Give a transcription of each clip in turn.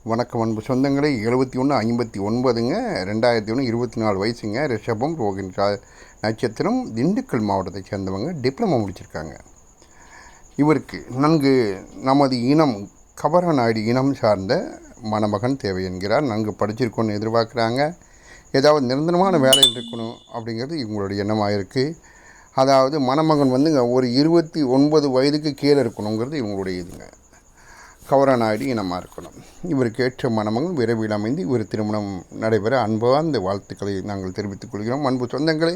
வணக்கம் அன்பு சொந்தங்களே. 7159ங்க 2001 24 வயசுங்க. ரிஷபம் ரோகிணி நட்சத்திரம், திண்டுக்கல் மாவட்டத்தை சேர்ந்தவங்க. டிப்ளமோ முடிச்சிருக்காங்க. இவருக்கு நன்கு நமது இனம் கவரநாயுடு இனம் சார்ந்த மணமகன் தேவை என்கிறார். நன்கு படிச்சிருக்கணும்னு எதிர்பார்க்குறாங்க. ஏதாவது நிரந்தரமான வேலையில் இருக்கணும் அப்படிங்கிறது இவங்களுடைய எண்ணமாக இருக்குது. அதாவது மணமகன் வந்துங்க ஒரு 29 வயதுக்கு கீழே இருக்கணுங்கிறது இவங்களுடைய இதுங்க. கவரநாயுடு இனமாக இருக்கணும். இவருக்கு ஏற்ற மணமகன் விரைவில் அமைந்து இவர் திருமணம் நடைபெற அன்பார்ந்த வாழ்த்துக்களை நாங்கள் தெரிவித்துக் கொள்கிறோம். அன்பு சொந்தங்களே,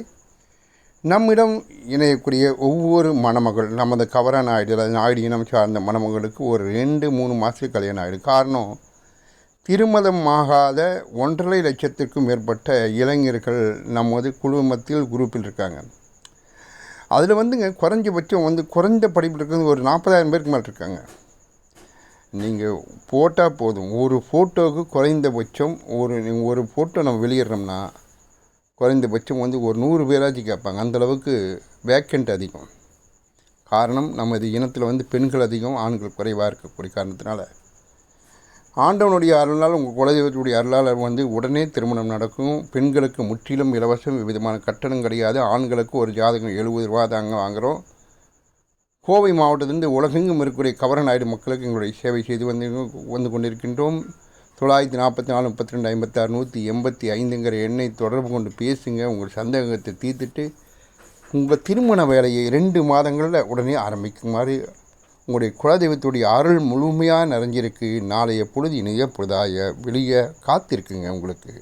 நம்மிடம் இணையக்கூடிய ஒவ்வொரு மணமகள் நமது கவரநாயுடு அதாவது நாயுடு இனம் சார்ந்த மணமகளுக்கு ஒரு 2-3 மாதத்துக்கு கல்யாணம் ஆகிடும். காரணம், திருமணம் ஆகாத 1.5 லட்சத்திற்கும் மேற்பட்ட இளைஞர்கள் நமது குழுமத்தில் குரூப்பில் இருக்காங்க. அதில் வந்துங்க குறைஞ்சபட்சம் குறைந்த படிப்பில் இருக்கிறது ஒரு 40,000 பேருக்கு மேலே இருக்காங்க. நீங்கள் போட்டால் போதும், ஒரு ஃபோட்டோவுக்கு குறைந்தபட்சம் ஒரு ஃபோட்டோ நம்ம வெளியிடுறோம்னா குறைந்தபட்சம் ஒரு 100 பேராச்சும் கேட்பாங்க. அந்தளவுக்கு வேக்கண்ட் அதிகம். காரணம், நமது இனத்தில் பெண்கள் அதிகம், ஆண்கள் குறைவாக இருக்கக்கூடிய காரணத்தினால ஆண்டவனுடைய அருளால், உங்கள் குலதெய்வத்துடைய அருளால் உடனே திருமணம் நடக்கும். பெண்களுக்கு முற்றிலும் இலவசம், விதமான கட்டணம் கிடையாது. ஆண்களுக்கு ஒரு ஜாதகம் 70 ரூபா தாங்க வாங்குகிறோம். கோவை மாவட்டத்திலிருந்து உலகெங்கும் இருக்கக்கூடிய கவரநாயுடு மக்களுக்கு எங்களுடைய சேவை செய்து வந்து கொண்டிருக்கின்றோம். 944 32 56 185ங்கிற எண்ணை தொடர்பு கொண்டு பேசுங்க. உங்கள் சந்தேகத்தை தீர்த்துட்டு உங்கள் திருமண வேலையை 2 மாதங்களில் உடனே ஆரம்பிக்குமாறு உங்களுடைய குலதெய்வத்துடைய அருள் முழுமையாக நிறைஞ்சிருக்கு. நாளைய பொழுது இணைய பொழுதாய வெளியே காத்திருக்குங்க உங்களுக்கு.